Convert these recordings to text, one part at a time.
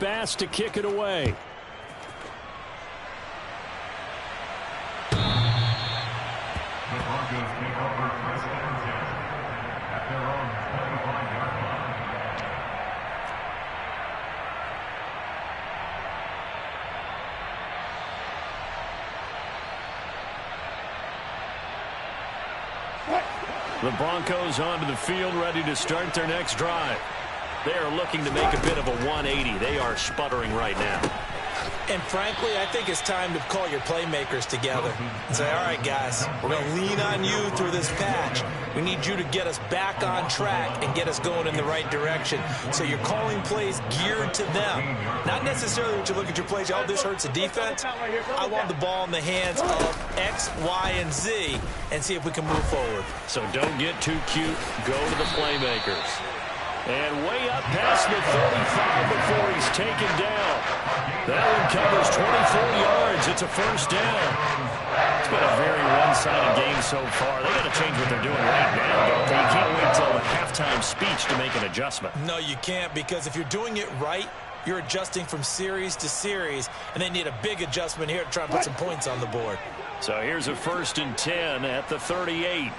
Bass to kick it away. The Broncos take over first and 10 at their own 25-yard line. The Broncos onto the field, ready to start their next drive. They are looking to make a bit of a 180. They are sputtering right now. And frankly, I think it's time to call your playmakers together and say, all right, guys, we're going to lean on you through this patch. We need you to get us back on track and get us going in the right direction. So you're calling plays geared to them. Not necessarily that you look at your plays, oh, this hurts the defense. I want the ball in the hands of X, Y, and Z and see if we can move forward. So don't get too cute. Go to the playmakers. And way up past the 35 before he's taken down. That one covers 24 yards. It's a first down. It's been a very one-sided game so far. They got to change what they're doing right now, don't they? You can't wait till the halftime speech to make an adjustment. No, you can't, because if you're doing it right, you're adjusting from series to series, and they need a big adjustment here to try and put some points on the board. So here's a 1st and 10 at the 38.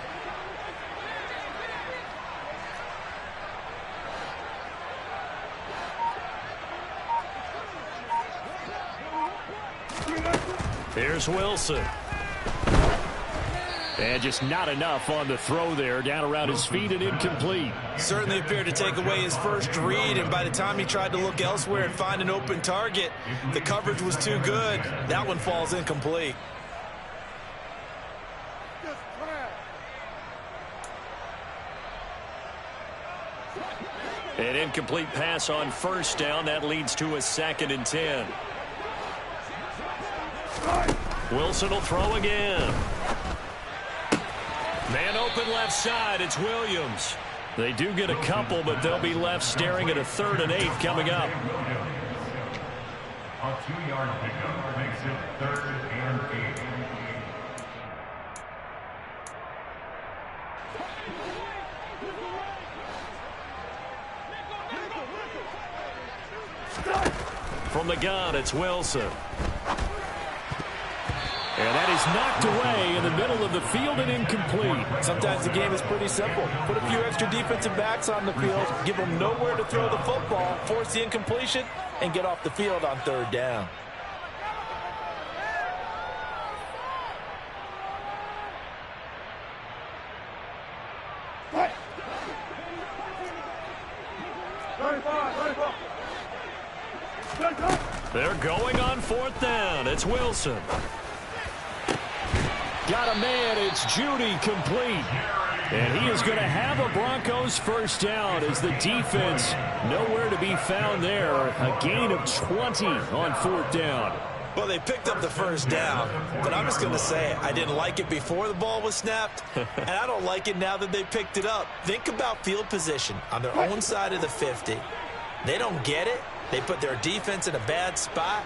Here's Wilson. And just not enough on the throw there. Down around his feet and incomplete. Certainly appeared to take away his first read, and by the time he tried to look elsewhere and find an open target, the coverage was too good. That one falls incomplete. An incomplete pass on first down. That leads to a 2nd and 10. Wilson will throw again. Man open left side. It's Williams. They do get a couple, but they'll be left staring at a 3rd and 8 coming up. A 2-yard pickup makes it 3rd and 8. From the gun, it's Wilson. And that is knocked away in the middle of the field and incomplete. Sometimes the game is pretty simple. Put a few extra defensive backs on the field, give them nowhere to throw the football, force the incompletion, and get off the field on 3rd down. They're going on 4th down. It's Wilson. Got a man. It's Judy, complete. And he is going to have a Broncos first down as the defense nowhere to be found there. A gain of 20 on 4th down. Well, they picked up the first down, but I'm just going to say I didn't like it before the ball was snapped, and I don't like it now that they picked it up. Think about field position on their own side of the 50. They don't get it. They put their defense in a bad spot,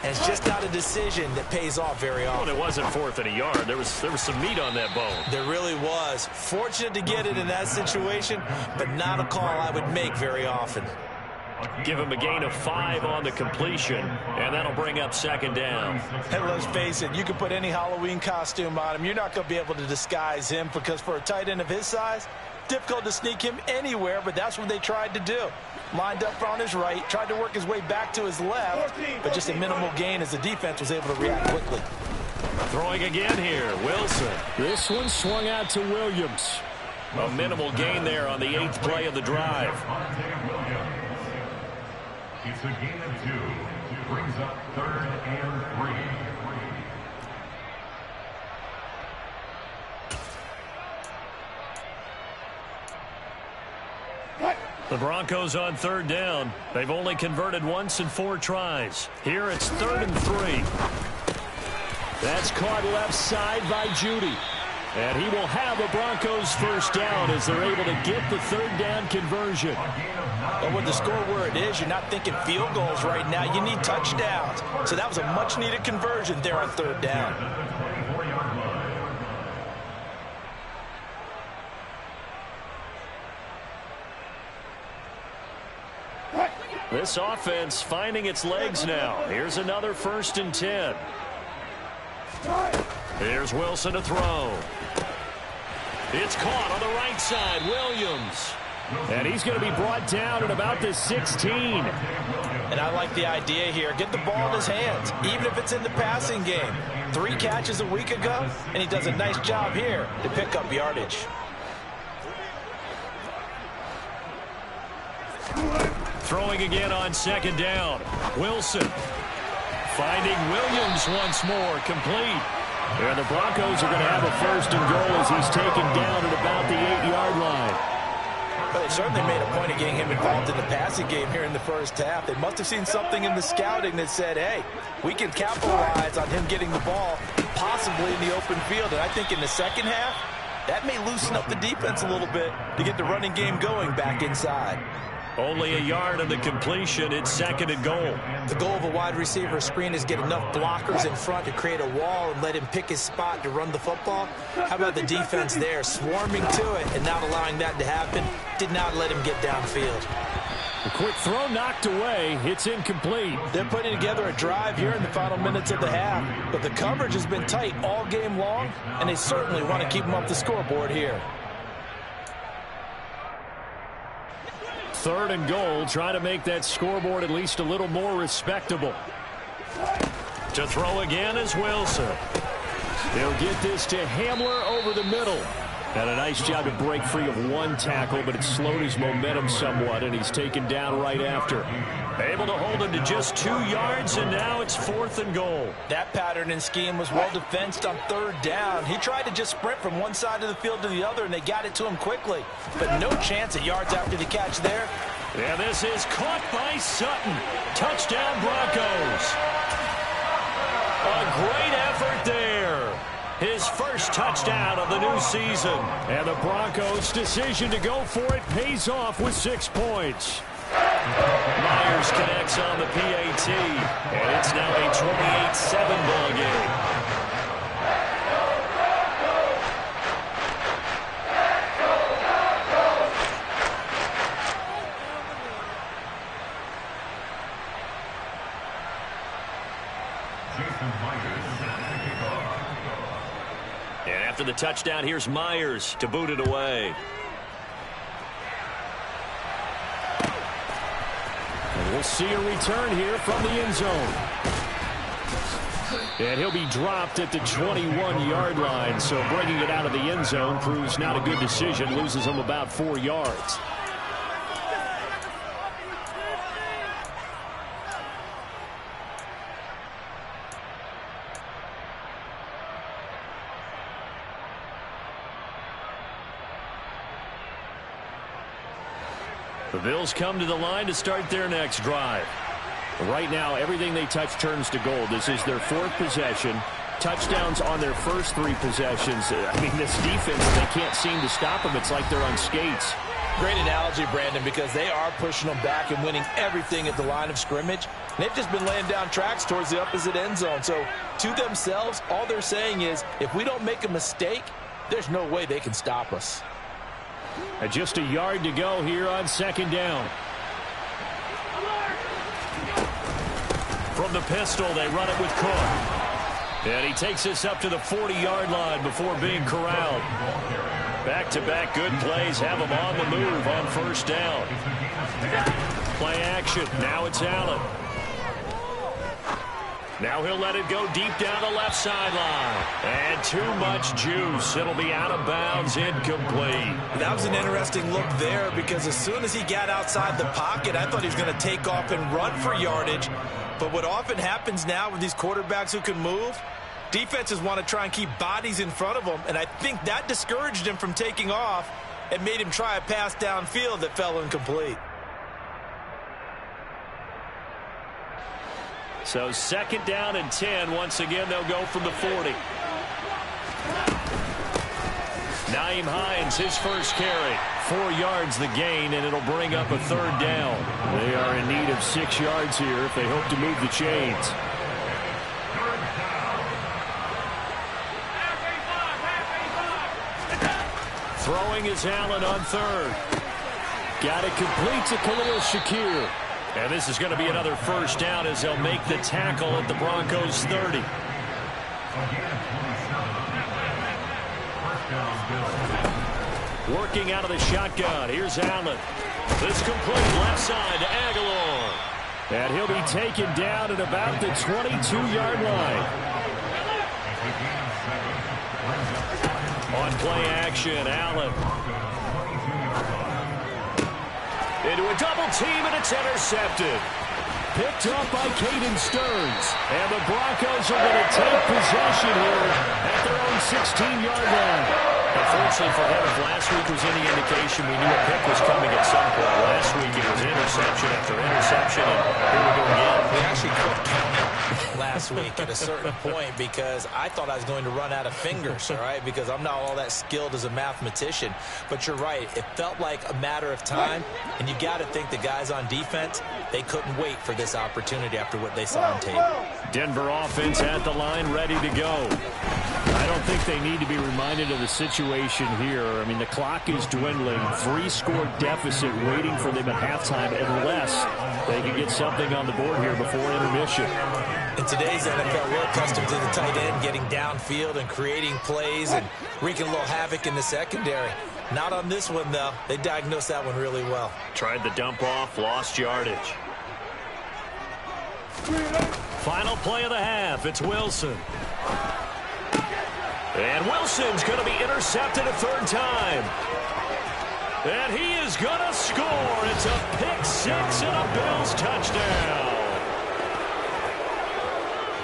and it's just not a decision that pays off very often. Well, it wasn't 4th and a yard. There was some meat on that bone. There really was. Fortunate to get it in that situation, but not a call I would make very often. Give him a gain of 5 on the completion, and that'll bring up 2nd down. And let's face it, you can put any Halloween costume on him. You're not going to be able to disguise him, because for a tight end of his size, difficult to sneak him anywhere, but that's what they tried to do. Lined up on his right, tried to work his way back to his left, but just a minimal gain as the defense was able to react quickly. Throwing again here, Wilson. This one swung out to Williams. A minimal gain there on the 8th play of the drive. It's a gain of 2. Brings up 3rd and 3. The Broncos on 3rd down. They've only converted once in 4 tries. Here it's 3rd and 3. That's caught left side by Judy. And he will have a Broncos first down as they're able to get the 3rd down conversion. But with the score where it is, you're not thinking field goals right now. You need touchdowns. So that was a much-needed conversion there on 3rd down. This this offense finding its legs now. Here's another 1st and 10. Here's Wilson to throw. It's caught on the right side. Williams. And he's going to be brought down at about the 16. And I like the idea here. Get the ball in his hands, even if it's in the passing game. 3 catches a week ago, and he does a nice job here to pick up yardage. Throwing again on 2nd down. Wilson finding Williams once more, complete. And the Broncos are going to have a 1st and goal as he's taken down at about the 8-yard line. But they certainly made a point of getting him involved in the passing game here in the first half. They must have seen something in the scouting that said, hey, we can capitalize on him getting the ball, possibly in the open field. And I think in the second half, that may loosen up the defense a little bit to get the running game going back inside. Only a yard on the completion. It's 2nd and goal. The goal of a wide receiver screen is get enough blockers in front to create a wall and let him pick his spot to run the football. How about the defense there, swarming to it and not allowing that to happen? Did not let him get downfield. A quick throw knocked away. It's incomplete. They're putting together a drive here in the final minutes of the half, but the coverage has been tight all game long, and they certainly want to keep them up the scoreboard here. 3rd and goal, trying to make that scoreboard at least a little more respectable. To throw again is Wilson. They'll get this to Hamler over the middle. And a nice job to break free of 1 tackle, but it slowed his momentum somewhat, and he's taken down right after. Able to hold him to just 2 yards, and now it's 4th and goal. That pattern and scheme was well defensed on 3rd down. He tried to just sprint from one side of the field to the other, and they got it to him quickly. But no chance at yards after the catch there. And this is caught by Sutton. Touchdown, Broncos. A great effort there. His first touchdown of the new season. And the Broncos' decision to go for it pays off with 6 points. Myers connects on the PAT, and it's now a 28-7 ball game. And after the touchdown, here's Myers to boot it away. And we'll see a return here from the end zone. And he'll be dropped at the 21-yard line, so bringing it out of the end zone proves not a good decision, loses him about 4 yards. The Bills come to the line to start their next drive. Right now, everything they touch turns to gold. This is their 4th possession. Touchdowns on their first 3 possessions. I mean, this defense, they can't seem to stop them. It's like they're on skates. Great analogy, Brandon, because they are pushing them back and winning everything at the line of scrimmage. And they've just been laying down tracks towards the opposite end zone. So, to themselves, all they're saying is, if we don't make a mistake, there's no way they can stop us. And just a yard to go here on 2nd down. From the pistol, they run it with Cook. And he takes us up to the 40-yard line before being corralled. Back-to-back good plays have him on the move on 1st down. Play action. Now it's Allen. Now he'll let it go deep down the left sideline. And too much juice. It'll be out of bounds, incomplete. That was an interesting look there because as soon as he got outside the pocket, I thought he was going to take off and run for yardage. But what often happens now with these quarterbacks who can move, defenses want to try and keep bodies in front of them. And I think that discouraged him from taking off and made him try a pass downfield that fell incomplete. So 2nd down and 10. Once again, they'll go from the 40. Nyheim Hines, his first carry. 4 yards the gain, and it'll bring up a 3rd down. They are in need of 6 yards here if they hope to move the chains. Throwing is Allen on 3rd. Got it complete to Khalil Shakir. And this is going to be another first down as they'll make the tackle at the Broncos 30. Working out of the shotgun. Here's Allen. This complete left side to Aguilar. And he'll be taken down at about the 22-yard line. On play action, Allen. Into a double team, and it's intercepted. Picked up by Caden Stearns. And the Broncos are going to take possession here at their own 16-yard line. Unfortunately for him, if last week was any indication, we knew a pick was coming at some point. Last week it was interception after interception, and here we go again. We actually quit counting last week at a certain point because I thought I was going to run out of fingers, all right, because I'm not all that skilled as a mathematician. But you're right. It felt like a matter of time, and you got to think the guys on defense, they couldn't wait for this opportunity after what they saw on tape. Denver offense at the line, ready to go. I don't think they need to be reminded of the situation here. I mean, the clock is dwindling. 3-score deficit waiting for them at halftime unless they can get something on the board here before intermission. In today's NFL, we're accustomed to the tight end getting downfield and creating plays and wreaking a little havoc in the secondary. Not on this one, though. They diagnosed that one really well. Tried the dump off, lost yardage. Final play of the half. It's Wilson. And Wilson's going to be intercepted a third time. And he is going to score. It's a pick six and a Bills touchdown.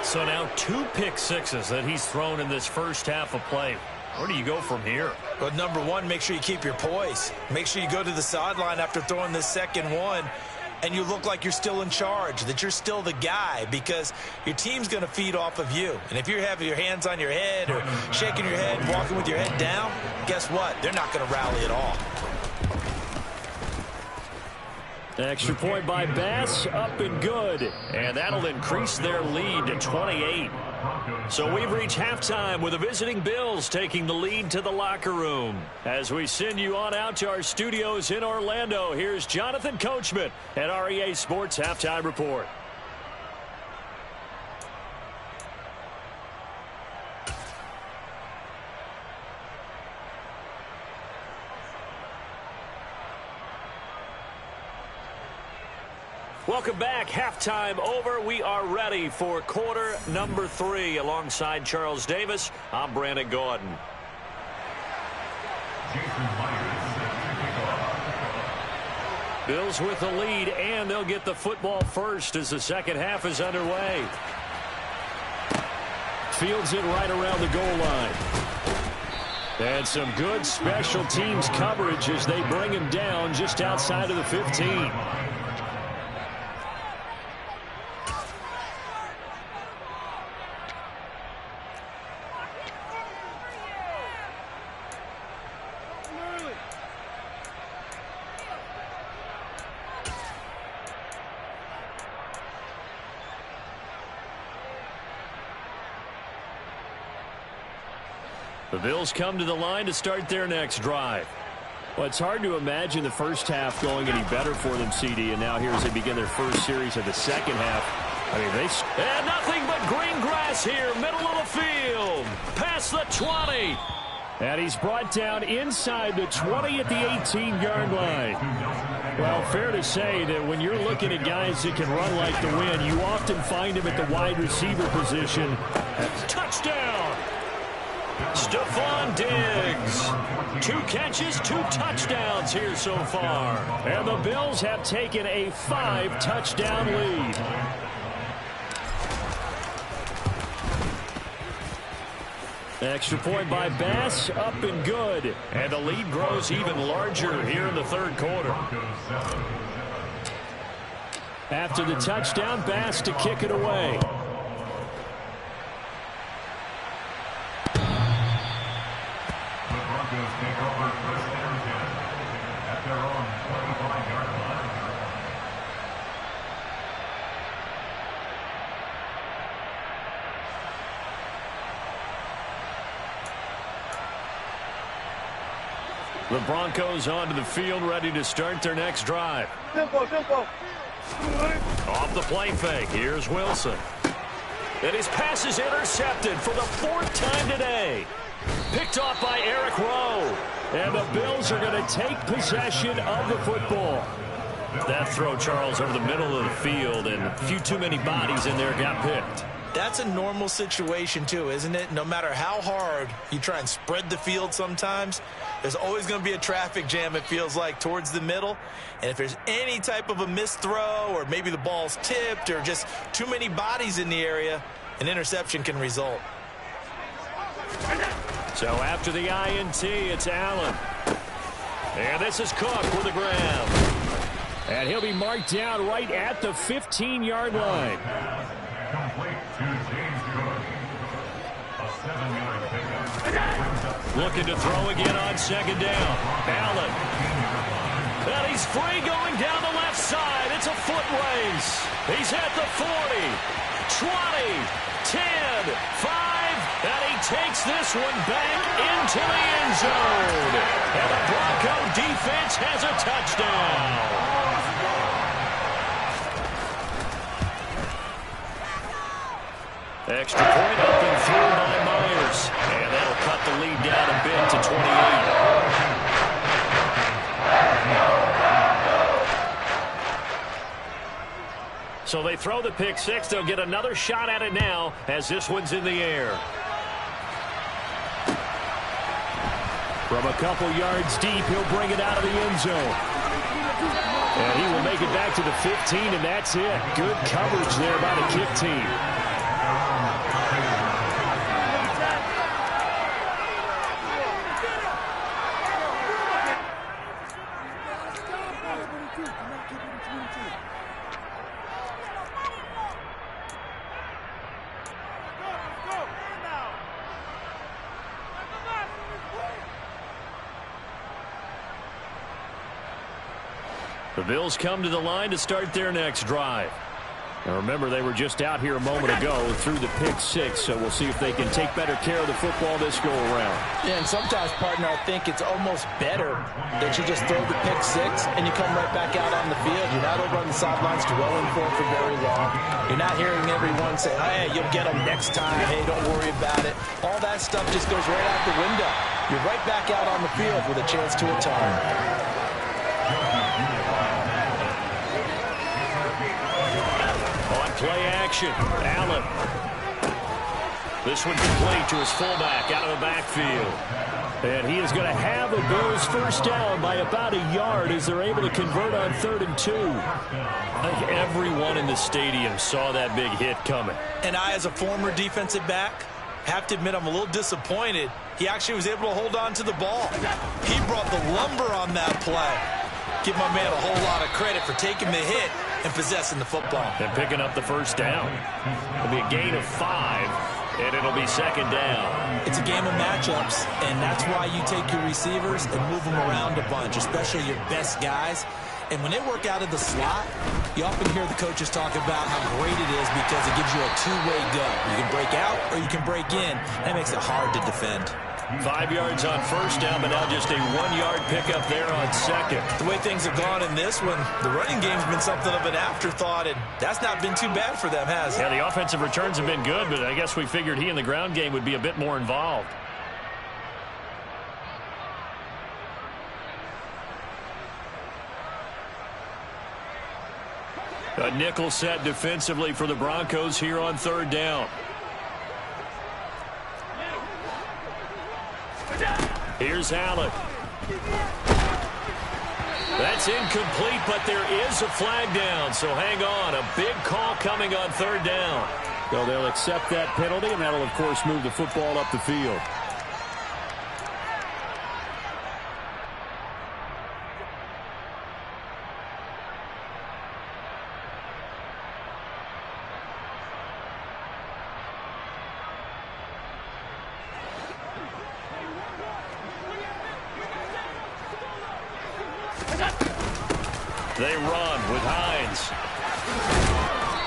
So now 2 pick sixes that he's thrown in this first half of play. Where do you go from here? Well, number one, make sure you keep your poise. Make sure you go to the sideline after throwing this second one, and you look like you're still in charge, that you're still the guy, because your team's going to feed off of you. And if you're having your hands on your head or shaking your head, walking with your head down, guess what? They're not going to rally at all. Extra point by Bass, up and good. And that'll increase their lead to 28. So we've reached halftime with the visiting Bills taking the lead to the locker room. As we send you on out to our studios in Orlando, here's Jonathan Coachman at REA Sports Halftime Report. Welcome back. Halftime over. We are ready for quarter number 3. Alongside Charles Davis, I'm Brandon Gordon. Bills with the lead, and they'll get the football first as the second half is underway. Fields it right around the goal line. And some good special teams coverage as they bring him down just outside of the 15. The Bills come to the line to start their next drive. Well, it's hard to imagine the first half going any better for them, CD, and now here as they begin their first series of the second half. I mean, and nothing but green grass here, middle of the field, past the 20. And he's brought down inside the 20 at the 18-yard line. Well, fair to say that when you're looking at guys that can run like the wind, you often find him at the wide receiver position. Touchdown! Stephon Diggs. 2 catches, 2 touchdowns here so far. And the Bills have taken a 5-touchdown lead. Extra point by Bass, up and good. And the lead grows even larger here in the third quarter. After the touchdown, Bass to kick it away. Take over first and 10 at their own 25-yard line. The Broncos onto the field, ready to start their next drive. Off the play fake, here's Wilson. And his pass is intercepted for the 4th time today. Picked off by Eric Rowe. And the Bills are going to take possession of the football. That throw, Charles, over the middle of the field, and a few too many bodies in there got picked. That's a normal situation, too, isn't it? No matter how hard you try and spread the field sometimes, there's always going to be a traffic jam, it feels like, towards the middle. And if there's any type of a missed throw or maybe the ball's tipped or just too many bodies in the area, an interception can result. So after the INT, it's Allen. And this is Cook with the grab. And he'll be marked down right at the 15-yard line. Complete to James Cook. A 7-yard pickup. Looking to throw again on 2nd down. Allen. And he's free going down the left side. It's a foot race. He's at the 40, 20, 10, 5. And he takes this one back into the end zone. And the Bronco defense has a touchdown. Extra point up and through by Myers. And that'll cut the lead down a bit to 28. So they throw the pick six. They'll get another shot at it now as this one's in the air. From a couple yards deep, he'll bring it out of the end zone. And he will make it back to the 15, and that's it. Good coverage there by the kick team. The Bills come to the line to start their next drive. Now remember, they were just out here a moment ago through the pick six, so we'll see if they can take better care of the football this go-around. Yeah, and sometimes, partner, I think it's almost better that you just throw the pick six and you come right back out on the field. You're not over on the sidelines dwelling for it for very long. You're not hearing everyone say, hey, you'll get them next time. Hey, don't worry about it. All that stuff just goes right out the window. You're right back out on the field with a chance to atone. Play action. Allen. This one complete to his fullback out of the backfield. And he is going to have a Bills first down by about a yard as they're able to convert on 3rd and 2. I think everyone in the stadium saw that big hit coming. And I, as a former defensive back, have to admit I'm a little disappointed. He actually was able to hold on to the ball. He brought the lumber on that play. Give my man a whole lot of credit for taking the hit and possessing the football. And picking up the first down. It'll be a gain of 5, and it'll be 2nd down. It's a game of matchups, and that's why you take your receivers and move them around a bunch, especially your best guys. And when they work out of the slot, you often hear the coaches talk about how great it is because it gives you a two-way go. You can break out or you can break in. That makes it hard to defend. 5 yards on first down, but now just a 1-yard pickup there on 2nd. The way things have gone in this one, the running game's been something of an afterthought, and that's not been too bad for them, has it? Yeah, the offensive returns have been good, but I guess we figured he in the ground game would be a bit more involved. A nickel set defensively for the Broncos here on 3rd down. Here's Allen. That's incomplete, but there is a flag down, so hang on. A big call coming on 3rd down. So they'll accept that penalty, and that'll, of course, move the football up the field. They run with Hines.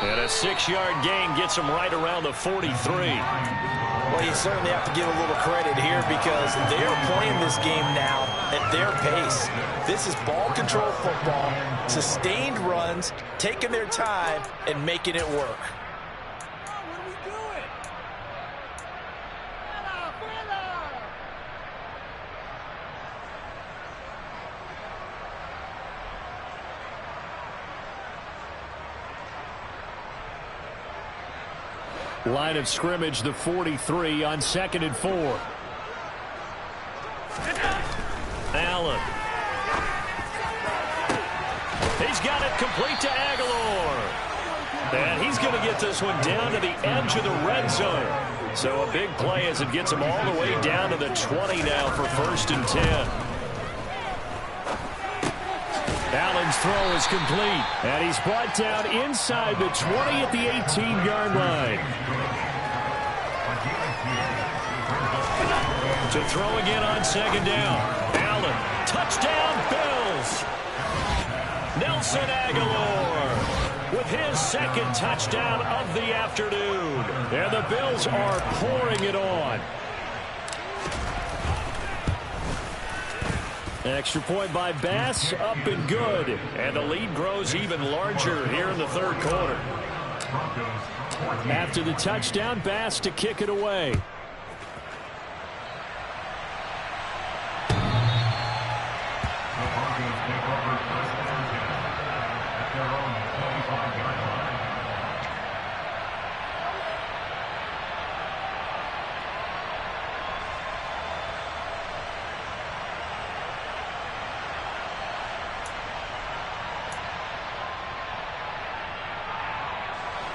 And a 6-yard gain gets them right around the 43. Well, you certainly have to give a little credit here because they're playing this game now at their pace. This is ball control football, sustained runs, taking their time, and making it work. Line of scrimmage, the 43 on 2nd and 4. Allen. He's got it complete to Aguilar. And he's going to get this one down to the edge of the red zone. So a big play as it gets him all the way down to the 20 now for 1st and 10. Allen's throw is complete, and he's brought down inside the 20 at the 18-yard line. To throw again on 2nd down. Allen, touchdown Bills. Nelson Aguilar with his 2nd touchdown of the afternoon. And the Bills are pouring it on. Extra point by Bass, up and good. And the lead grows even larger here in the 3rd quarter. After the touchdown, Bass to kick it away.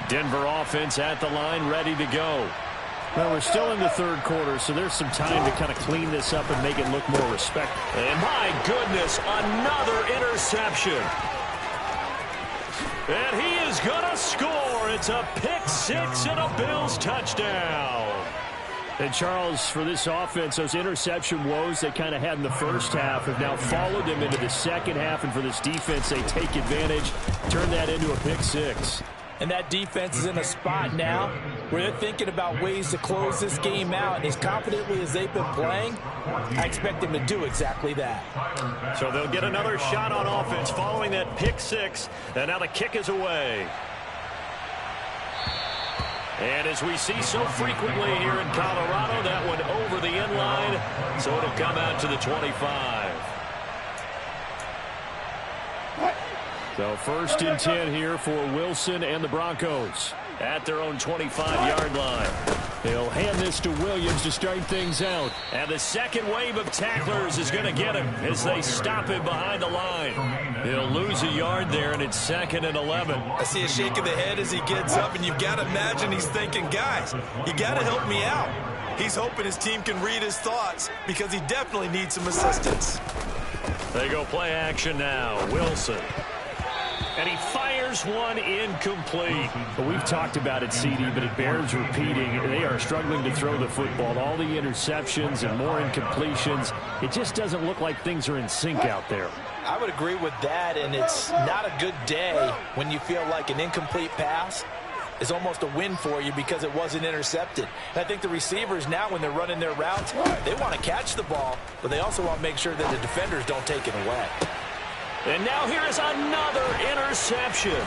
Denver offense at the line, ready to go. Well, we're still in the 3rd quarter, so there's some time to kind of clean this up and make it look more respectful. And my goodness, another interception. And he is going to score. It's a pick 6 and a Bills touchdown. And Charles, for this offense, those interception woes they kind of had in the first half have now followed them into the second half. And for this defense, they take advantage, turn that into a pick 6. And that defense is in a spot now where they're thinking about ways to close this game out. And as confidently as they've been playing, I expect them to do exactly that. So they'll get another shot on offense following that pick 6. And now the kick is away. And as we see so frequently here in Colorado, that one over the end line. So it'll come out to the 25. So 1st and 10 here for Wilson and the Broncos at their own 25-yard line. They'll hand this to Williams to start things out. And the second wave of tacklers is going to get him as they stop him behind the line. He'll lose a yard there, and it's 2nd and 11. I see a shake of the head as he gets up, and you've got to imagine he's thinking, guys, you got to help me out. He's hoping his team can read his thoughts because he definitely needs some assistance. They go play action now. Wilson. And he fires one incomplete. Well, we've talked about it, CD, but it bears repeating. They are struggling to throw the football. All the interceptions and more incompletions. It just doesn't look like things are in sync out there. I would agree with that, and it's not a good day when you feel like an incomplete pass is almost a win for you because it wasn't intercepted. And I think the receivers now, when they're running their routes, they want to catch the ball, but they also want to make sure that the defenders don't take it away. And now here is another interception.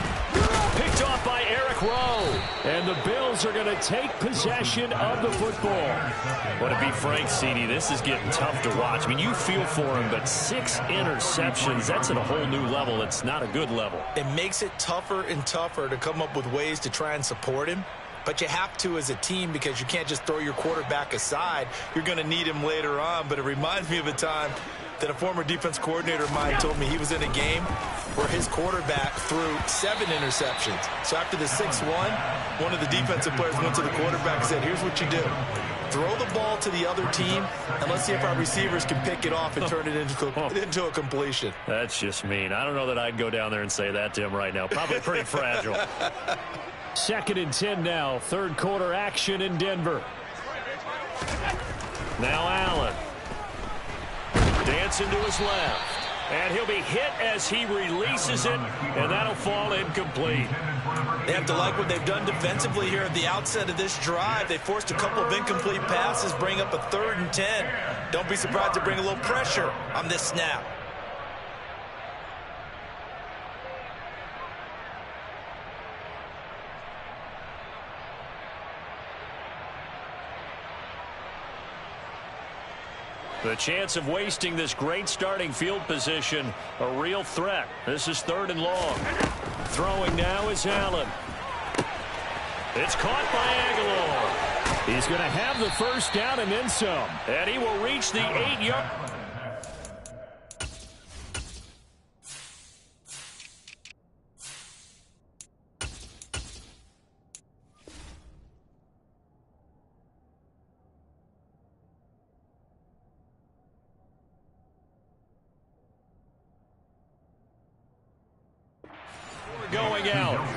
Picked off by Eric Rowe. And the Bills are going to take possession of the football. Well, to be frank, CD, this is getting tough to watch. I mean, you feel for him, but 6 interceptions, that's at a whole new level. It's not a good level. It makes it tougher and tougher to come up with ways to try and support him. But you have to as a team because you can't just throw your quarterback aside. You're going to need him later on. But it reminds me of a time that a former defense coordinator of mine told me he was in a game where his quarterback threw 7 interceptions. So after the 6-1, one of the defensive players went to the quarterback and said, here's what you do. Throw the ball to the other team, and let's see if our receivers can pick it off and turn it into a completion. That's just mean. I don't know that I'd go down there and say that to him right now. Probably pretty fragile. 2nd and 10 now. 3rd quarter action in Denver. Now Allen. Dancing to his left. And he'll be hit as he releases it, and that'll fall incomplete. They have to like what they've done defensively here at the outset of this drive. They forced a couple of incomplete passes, bring up a 3rd and 10. Don't be surprised to bring a little pressure on this snap. The chance of wasting this great starting field position, a real threat. This is 3rd and long. Throwing now is Allen. It's caught by Aguilar. He's going to have the first down and then some. And he will reach the 8-yard. Going out.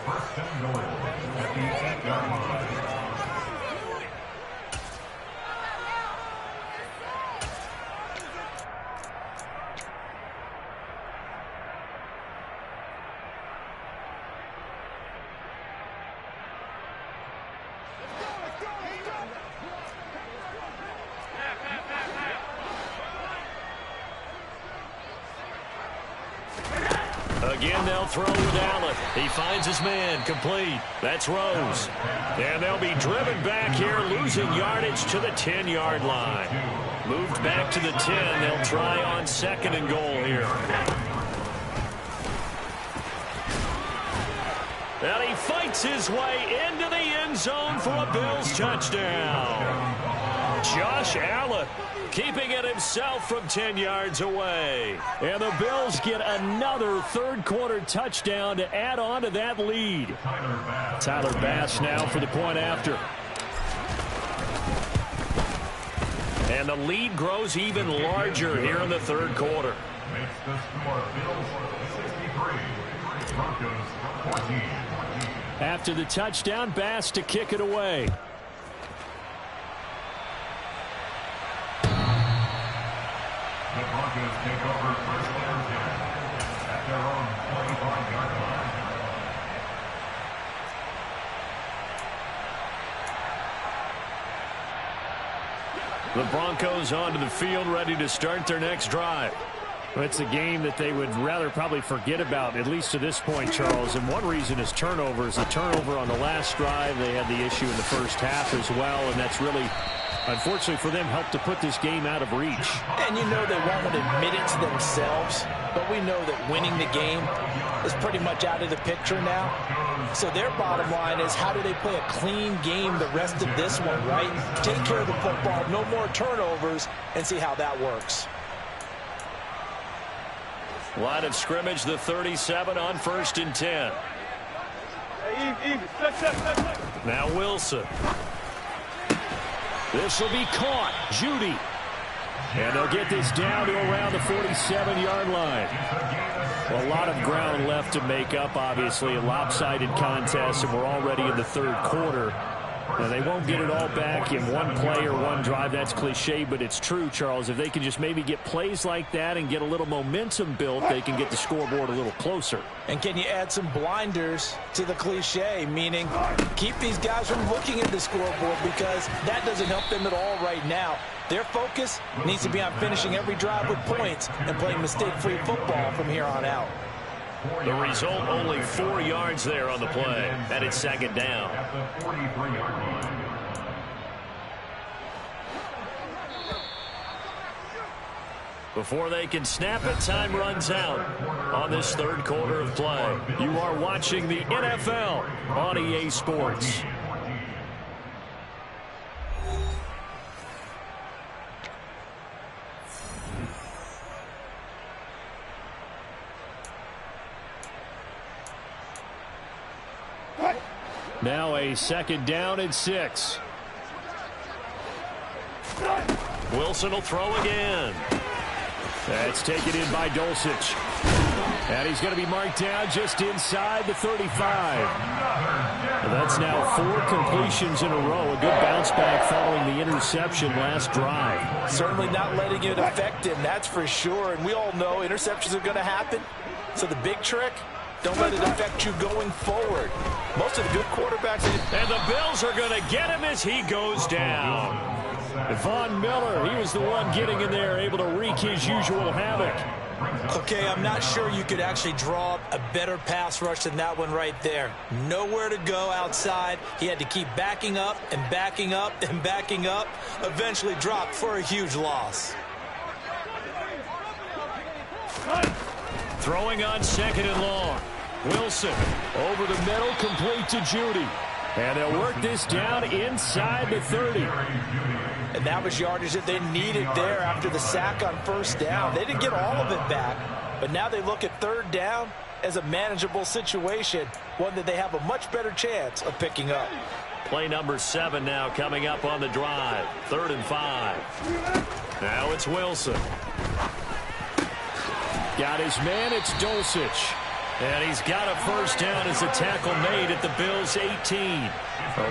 First and goal at the 8-yard line. Again, they'll throw with Allen. He finds his man, complete. That's Rose. And they'll be driven back here, losing yardage to the 10-yard line. Moved back to the 10. They'll try on 2nd and goal here. And he fights his way into the end zone for a Bills touchdown. Josh Allen keeping it himself from 10 yards away. And the Bills get another 3rd quarter touchdown to add on to that lead. Tyler Bass now for the point after. And the lead grows even larger here in the 3rd quarter. Makes the score Bills 63, Broncos 14. After the touchdown, Bass to kick it away. The Broncos take over 1st and 10 at their own 25-yard line. The Broncos onto the field, ready to start their next drive. Well, it's a game that they would rather probably forget about, at least to this point, Charles. And one reason is turnovers. The turnover on the last drive, they had the issue in the first half as well, and that's really, unfortunately for them, helped to put this game out of reach. And you know they won't admit it to themselves, but we know that winning the game is pretty much out of the picture now. So their bottom line is, how do they play a clean game the rest of this one, right? Take care of the football, no more turnovers, and see how that works. Line of scrimmage, the 37 on 1st and 10. Now Wilson. This will be caught. Judy. And they'll get this down to around the 47-yard line. Well, a lot of ground left to make up, obviously. A lopsided contest, and we're already in the 3rd quarter. And they won't get it all back in one play or one drive. That's cliche, but it's true, Charles. If they can just maybe get plays like that and get a little momentum built, they can get the scoreboard a little closer. And can you add some blinders to the cliche, meaning keep these guys from looking at the scoreboard, because that doesn't help them at all right now. Their focus needs to be on finishing every drive with points and playing mistake-free football from here on out. The result, only 4 yards there on the play, and it's 2nd down. At the 43-yard line. Before they can snap it, time runs out on this 3rd quarter of play. You are watching the NFL on EA Sports. Now a 2nd down and 6. Wilson will throw again. That's taken in by Dulcich. And he's going to be marked down just inside the 35. That's now 4 completions in a row. A good bounce back following the interception last drive. Certainly not letting it affect him, that's for sure. And we all know interceptions are going to happen. So the big trick, Don't let it affect you going forward. Most of the good quarterbacks... And the Bills are going to get him as he goes down. Von Miller, he was the one getting in there, able to wreak his usual havoc. Okay, I'm not sure you could actually draw up a better pass rush than that one right there. Nowhere to go outside. He had to keep backing up and backing up and backing up. Eventually dropped for a huge loss. Throwing on 2nd and long. Wilson over the middle, complete to Judy. And they'll work this down inside the 30. And that was yardage that they needed there after the sack on 1st down. They didn't get all of it back, but now they look at 3rd down as a manageable situation, one that they have a much better chance of picking up. Play number 7 now coming up on the drive. 3rd and 5. Now it's Wilson. Got his man, it's Dulcich. And he's got a 1st down as a tackle made at the Bills' 18.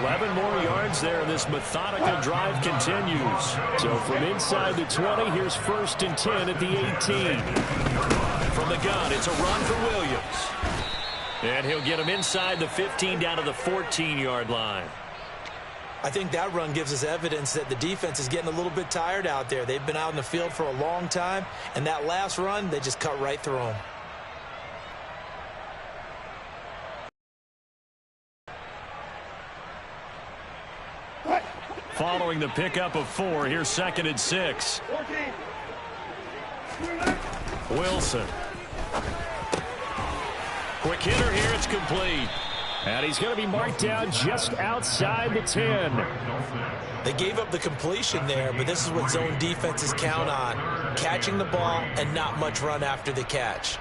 11 more yards there. This methodical drive continues. So from inside the 20, here's 1st and 10 at the 18. From the gun, it's a run for Williams. And he'll get him inside the 15 down to the 14-yard line. I think that run gives us evidence that the defense is getting a little bit tired out there. They've been out in the field for a long time, and that last run, they just cut right through them. Following the pickup of 4, here's 2nd and 6. Wilson. Quick hitter here, it's complete. And he's going to be marked down just outside the 10. They gave up the completion there, but this is what zone defenses count on. Catching the ball and not much run after the catch.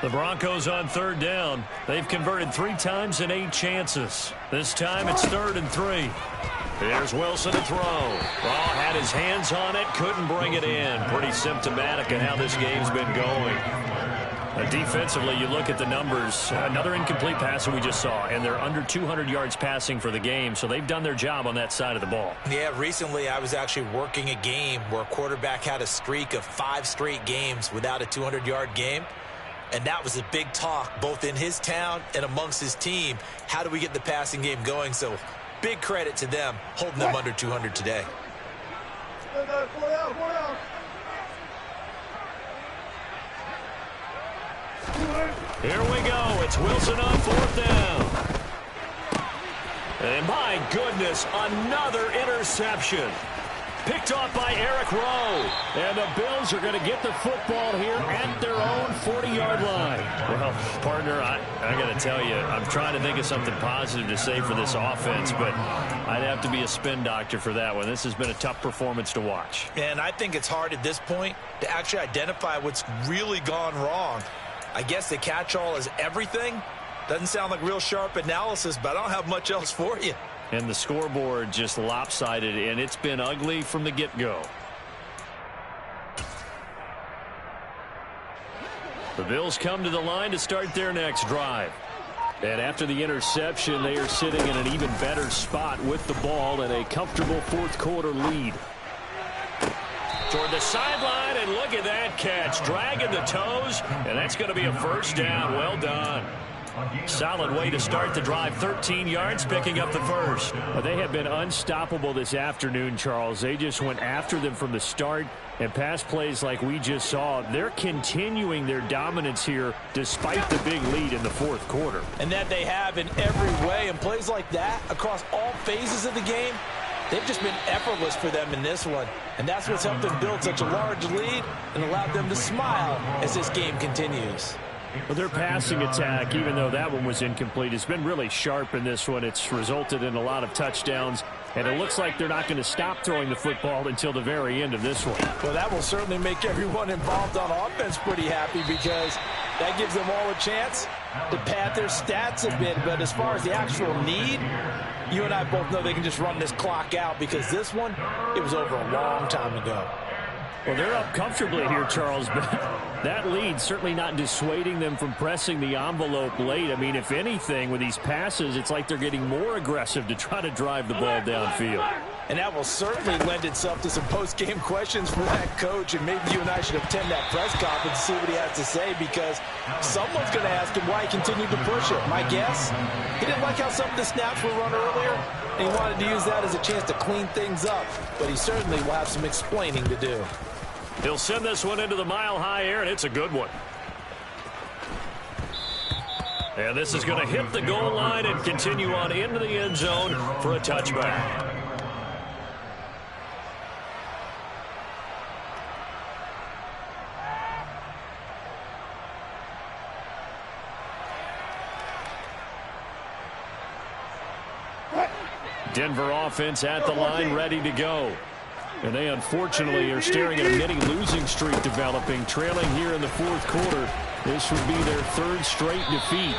The Broncos on 3rd down. They've converted 3 times in 8 chances. This time it's 3rd and 3. Here's Wilson to throw. Ball had his hands on it, couldn't bring it in. Pretty symptomatic of how this game's been going. Defensively, you look at the numbers. Another incomplete pass that we just saw, and they're under 200 yards passing for the game, so they've done their job on that side of the ball. Yeah, recently I was actually working a game where a quarterback had a streak of 5 straight games without a 200-yard game. And that was a big talk, both in his town and amongst his team. How do we get the passing game going? So big credit to them, holding them under 200 today. Here we go. It's Wilson on 4th down. And my goodness, another interception. Picked off by Eric Rowe. And the Bills are going to get the football here at their own 40-yard line. Well, partner, I got to tell you, I'm trying to think of something positive to say for this offense, but I'd have to be a spin doctor for that one. This has been a tough performance to watch. And I think it's hard at this point to actually identify what's really gone wrong. I guess the catch-all is everything. Doesn't sound like real sharp analysis, but I don't have much else for you. And the scoreboard just lopsided, and it's been ugly from the get-go. The Bills come to the line to start their next drive. And after the interception, they are sitting in an even better spot with the ball and a comfortable 4th quarter lead. Toward the sideline, and look at that catch. Dragging the toes, and that's going to be a 1st down. Well done. Solid way to start the drive. 13 yards, picking up the 1st. Well, they have been unstoppable this afternoon, Charles. They just went after them from the start, and pass plays like we just saw. They're continuing their dominance here despite the big lead in the 4th quarter. And that they have in every way. And plays like that across all phases of the game, they've just been effortless for them in this one. And that's what's helped them build such a large lead and allowed them to smile as this game continues. Well, their passing attack, even though that one was incomplete, has been really sharp in this one. It's resulted in a lot of touchdowns, and it looks like they're not going to stop throwing the football until the very end of this one. Well, that will certainly make everyone involved on offense pretty happy, because that gives them all a chance to pad their stats a bit. But as far as the actual need, you and I both know they can just run this clock out, because this one, it was over a long time ago. Well, they're up comfortably here, Charles, but that lead certainly not dissuading them from pressing the envelope late. I mean, if anything, with these passes, it's like they're getting more aggressive to try to drive the ball downfield. And that will certainly lend itself to some post-game questions for that coach, and maybe you and I should attend that press conference to see what he has to say, because someone's going to ask him why he continued to push it. My guess, he didn't like how some of the snaps were run earlier, and he wanted to use that as a chance to clean things up, but he certainly will have some explaining to do. He'll send this one into the mile-high air, and it's a good one. And this is going to hit the goal line and continue on into the end zone for a touchback. Denver offense at the line, ready to go. And they unfortunately are staring at a mini losing streak developing, trailing here in the fourth quarter. This would be their third straight defeat.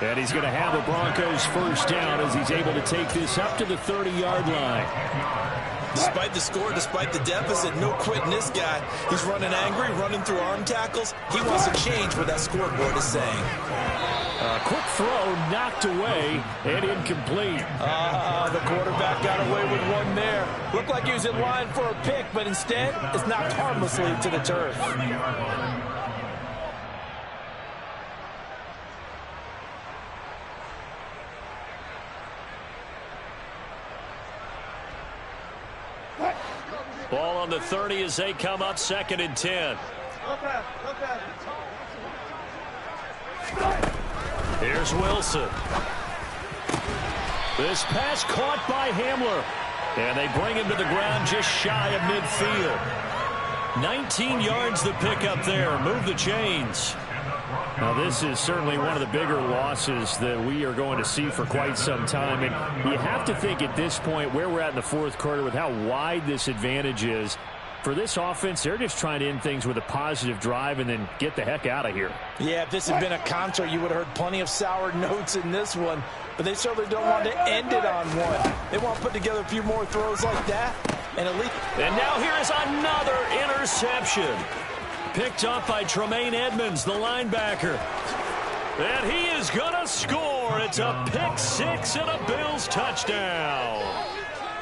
And he's going to have a Broncos first down as he's able to take this up to the 30-yard line. Despite the score, despite the deficit, no quitting this guy. He's running angry, running through arm tackles. He wants to change what that scoreboard is saying. Quick throw knocked away and incomplete. The quarterback got away with one there. Looked like he was in line for a pick, but instead it's knocked harmlessly to the turf. Ball on the 30 as they come up, 2nd and 10. Here's Wilson. This pass caught by Hamler. And they bring him to the ground just shy of midfield. 19 yards the pick up there. Move the chains. Now, this is certainly one of the bigger losses that we are going to see for quite some time. And you have to think at this point where we're at in the fourth quarter with how wide this advantage is. For this offense, they're just trying to end things with a positive drive and then get the heck out of here. Yeah, if this had been a concert, you would have heard plenty of sour notes in this one. But they certainly don't want to end it on one. They want to put together a few more throws like that. And now here is another interception. Picked up by Tremaine Edmonds, the linebacker. And he is going to score. It's a pick six and a Bills touchdown.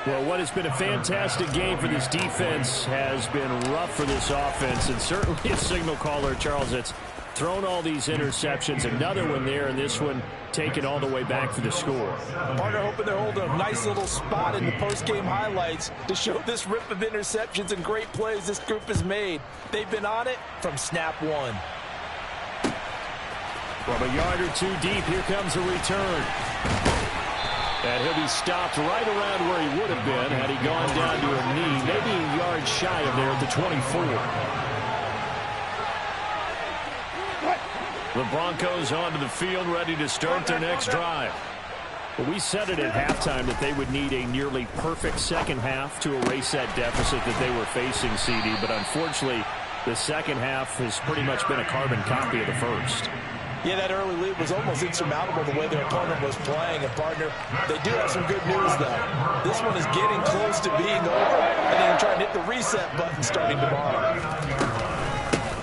Well, what has been a fantastic game for this defense has been rough for this offense, and certainly a signal caller, Charles, that's thrown all these interceptions. Another one there, and this one taken all the way back for the score. Partner hoping they're holding a nice little spot in the post-game highlights to show this rip of interceptions and great plays this group has made. They've been on it from snap one. From a yard or two deep, here comes a return. And he'll be stopped right around where he would have been had he gone down to a knee, maybe a yard shy of there at the 24. The Broncos onto the field, ready to start their next drive. Well, we said it at halftime that they would need a nearly perfect second half to erase that deficit that they were facing, CD. But unfortunately, the second half has pretty much been a carbon copy of the first. Yeah, that early lead was almost insurmountable the way their opponent was playing. And, partner, they do have some good news, though. This one is getting close to being over, and then try and hit the reset button starting tomorrow.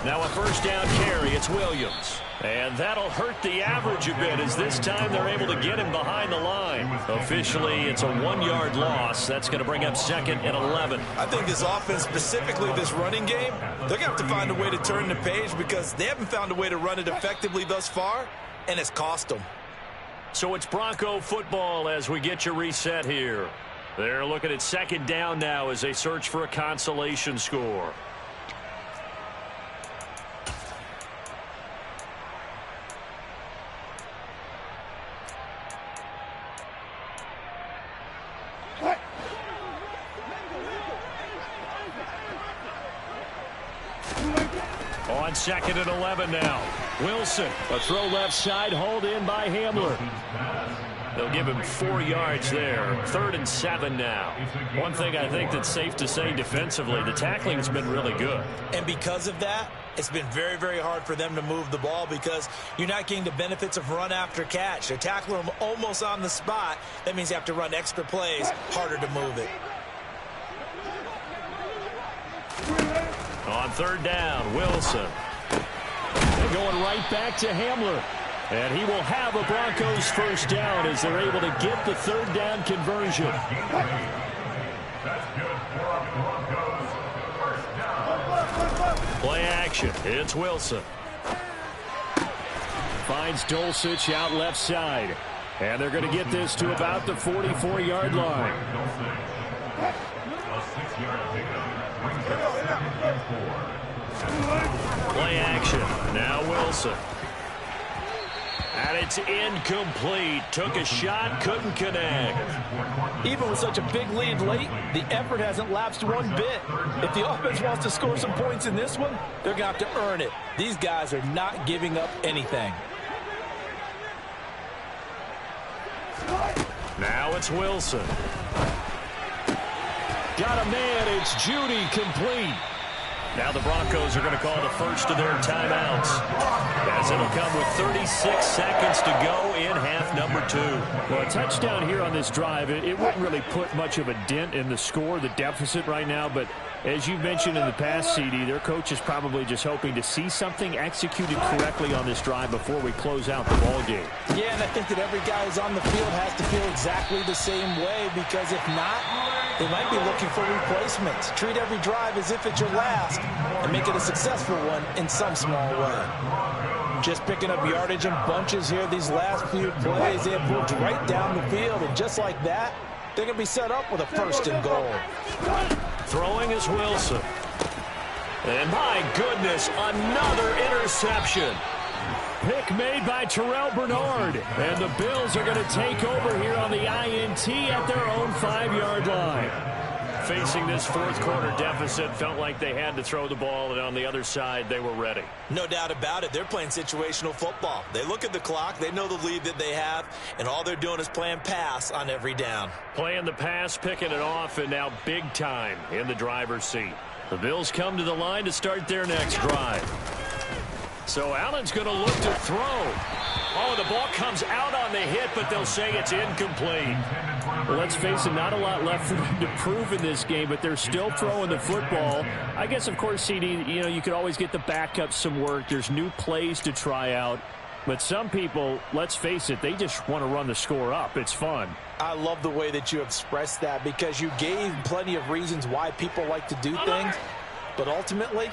Now a first down carry. It's Williams. And that'll hurt the average a bit as this time they're able to get him behind the line. Officially, it's a 1-yard loss. That's going to bring up 2nd and 11. I think this offense, specifically this running game, they're going to have to find a way to turn the page because they haven't found a way to run it effectively thus far, and it's cost them. So it's Bronco football as we get your reset here. They're looking at 2nd down now as they search for a consolation score. On 2nd and 11 now. Wilson, a throw left side, hauled in by Hamler. They'll give him 4 yards there. 3rd and 7 now. One thing I think that's safe to say defensively, the tackling's been really good. And because of that, it's been very, very hard for them to move the ball because you're not getting the benefits of run after catch. They're tackling them almost on the spot. That means you have to run extra plays, harder to move it. third down, Wilson. They're going right back to Hamler. And he will have a Broncos first down as they're able to get the third down conversion. That's good for a Broncos first down. Play action. It's Wilson. Finds Dulcich out left side. And they're going to get this to about the 44-yard line. A 6-yard pickup brings it 2nd and 4. Play action. Now Wilson. And it's incomplete. Took a shot, couldn't connect. Even with such a big lead late, the effort hasn't lapsed one bit. If the offense wants to score some points in this one, they're going to have to earn it. These guys are not giving up anything. Now it's Wilson. Got a man. It's Judy, complete. Now the Broncos are going to call the first of their timeouts, as it'll come with 36 seconds to go in half number 2. Well, a touchdown here on this drive, it wouldn't really put much of a dent in the score, the deficit right now, but as you mentioned in the past, CD, their coach is probably just hoping to see something executed correctly on this drive before we close out the ball game. Yeah, and I think that every guy who's on the field has to feel exactly the same way, because if not, they might be looking for replacements. Treat every drive as if it's your last and make it a successful one in some small way. Just picking up yardage in bunches here these last few plays. They have moved right down the field, and just like that, they're going to be set up with a 1st and goal. Throwing is Wilson. And my goodness, another interception. Pick made by Terrell Bernard. And the Bills are going to take over here on the INT at their own 5-yard line. Facing this fourth quarter deficit, felt like they had to throw the ball, and on the other side, they were ready. No doubt about it. They're playing situational football. They look at the clock, they know the lead that they have, and all they're doing is playing pass on every down. Playing the pass, picking it off, and now big time in the driver's seat. The Bills come to the line to start their next drive. So Allen's going to look to throw. Oh, the ball comes out on the hit, but they'll say it's incomplete. Well, let's face it, not a lot left for them to prove in this game, but they're still throwing the football. I guess, of course, CD, you could always get the backup some work. There's new plays to try out. But some people, let's face it, they just want to run the score up. It's fun. I love the way that you expressed that, because you gave plenty of reasons why people like to do things. But ultimately,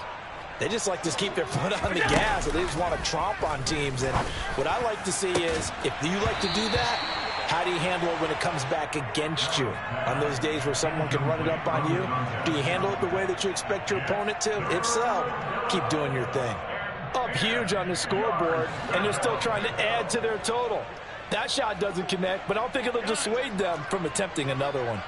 they just like to keep their foot on the gas, and they just want to tromp on teams. And what I like to see is, if you like to do that, how do you handle it when it comes back against you? On those days where someone can run it up on you, do you handle it the way that you expect your opponent to? If so, keep doing your thing. Up huge on the scoreboard, and they're still trying to add to their total. That shot doesn't connect, but I don't think it'll dissuade them from attempting another one.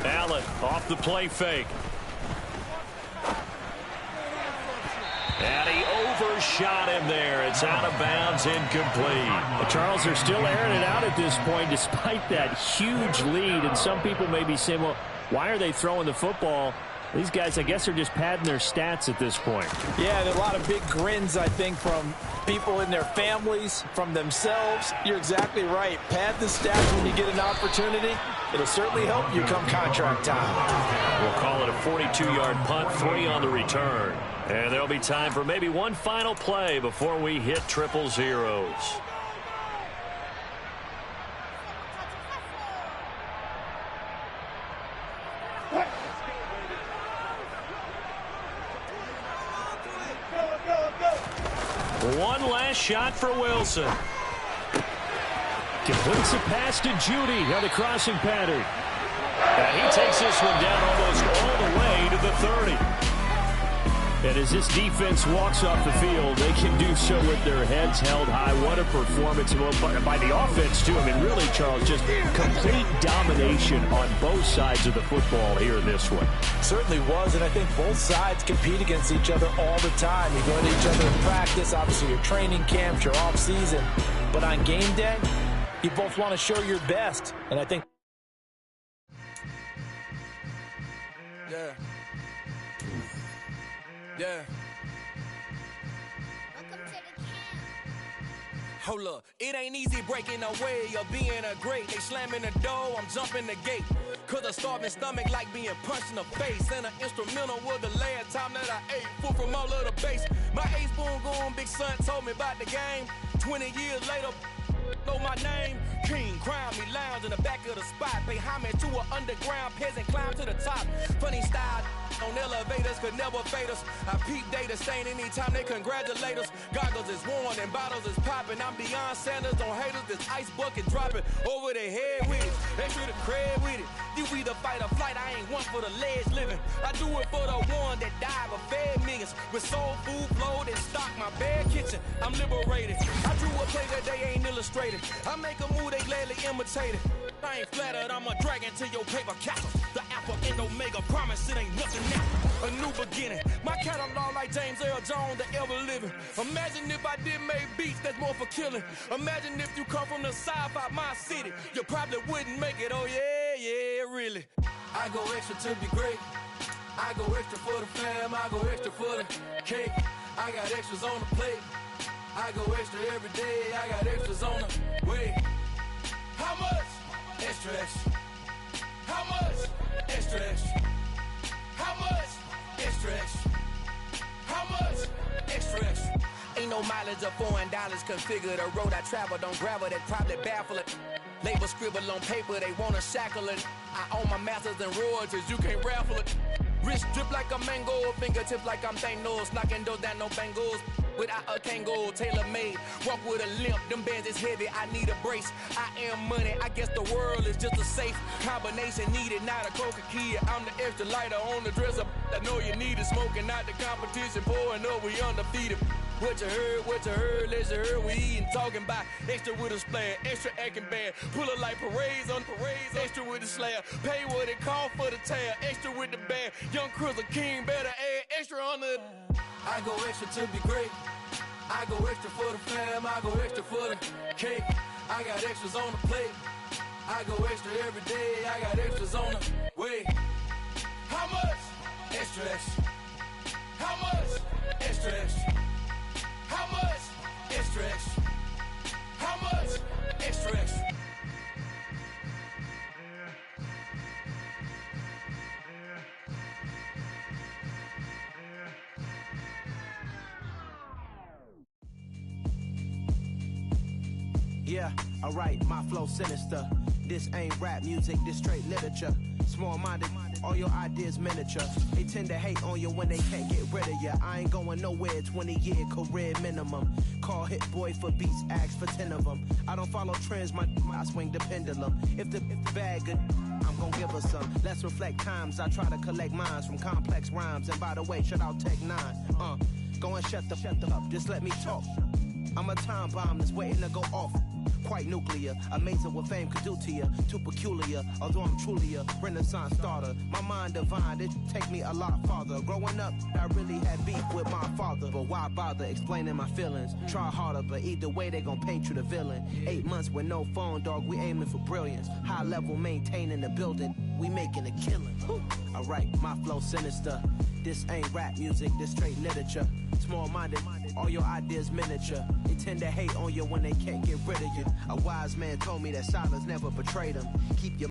Allen off the play fake. And he overshot him there. It's out of bounds, incomplete. Well, Charles, they're still airing it out at this point despite that huge lead. And some people may be saying, well, why are they throwing the football? These guys, I guess, are just padding their stats at this point. Yeah, there are a lot of big grins, I think, from people in their families, from themselves. You're exactly right. Pad the stats when you get an opportunity. It'll certainly help you come contract time. We'll call it a 42-yard punt, 3 on the return. And there'll be time for maybe one final play before we hit triple zeros. One last shot for Wilson. Completes a pass to Judy on the crossing pattern. And he takes this one down almost all the way to the 30. And as this defense walks off the field, they can do so with their heads held high. What a performance by the offense, too. I mean, really, Charles, just complete domination on both sides of the football here in this one. Certainly was, and I think both sides compete against each other all the time. You go to each other in practice, obviously your training camps, your off-season. But on game day, you both want to show your best. And I think... Yeah. Yeah. Hold up, it ain't easy breaking away or being a great. They slamming the door, I'm jumping the gate. Cause a starving stomach like being punched in the face. And an instrumental was the last time that I ate. Food from all of the bass. My ace boom going big son told me about the game. 20 years later, know my name. King, crown me, lounge in the back of the spot. Pay homage to an underground peasant, climb to the top. Funny style on elevators could never fade us. I peep data stain anytime they congratulate us. Goggles is worn and bottles is popping. I'm Deion Sanders on haters, this ice bucket dropping over their head with it. They should have cred with it. You either fight or flight, I ain't one for the ledge living. I do it for the one that died but fed millions. With soul food flowed and stocked my bad kitchen. I'm liberated. I drew a play that they ain't illustrated. I make a move, they gladly imitate it. I ain't flattered, I'm a dragon to your paper castle. The Alpha and Omega, promise it ain't nothing now. A new beginning. My catalog like James Earl Jones, the ever living. Imagine if I did make beats that's more for killing. Imagine if you come from the south out my city. You probably wouldn't make it, oh yeah, really. I go extra to be great. I go extra for the fam, I go extra for the cake. I got extras on the plate. I go extra every day, I got extras on the way. How much? Extra, extra. How much? Extra, extra. How much? Extra, extra. How much? Extra, extra. Ain't no mileage of $4 configure the road I travel. Don't gravel, that probably baffle it. Label scribble on paper, they wanna shackle it. I own my masters and royalties, you can't raffle it. Wrist drip like a mango, fingertips like I'm Thanos. Knocking doors down, no bangles. Without a Kango, tailor-made. Walk with a limp, them bands is heavy, I need a brace. I am money, I guess the world is just a safe combination needed, not a coca kid. I'm the extra lighter on the dresser. I know you need it, smoking out the competition, pouring up, we undefeated. What you heard, let's heard, we eating, talking about extra with a splash, extra acting bad, pull it like parades on parades, extra with the slab, pay what it cost for the tab, extra with the band, young Cruiser King, better add extra on the. I go extra to be great, I go extra for the fam, I go extra for the cake, I got extras on the plate, I go extra every day, I got extras on the way. How much? Extra, extra. How much? Extra, extra. How much? Extra, extra. How much? Extra, extra. Yeah, alright, my flow sinister. This ain't rap music, this straight literature. Small-minded, all your ideas miniature. They tend to hate on you when they can't get rid of you. I ain't going nowhere, 20-year career minimum. Call Hit Boy for beats, ask for 10 of them. I don't follow trends, I swing the pendulum. If the bag good, I'm gon' give her some. Let's reflect times, I try to collect minds from complex rhymes. And by the way, shout out Tech 9. Go and shut the up, just let me talk. I'm a time bomb that's waiting to go off. Quite nuclear, amazing what fame could do to you. Too peculiar, although I'm truly a renaissance starter. My mind divine, it take me a lot farther. Growing up, I really had beef with my father. But why bother explaining my feelings? Try harder, but either way they gon' paint you the villain. 8 months with no phone, dog, we aiming for brilliance. High level maintaining the building, we making a killing. Alright, my flow sinister. This ain't rap music, this straight literature. Small-minded, all your ideas miniature. They tend to hate on you when they can't get rid of you. A wise man told me that silence never betrayed him. Keep your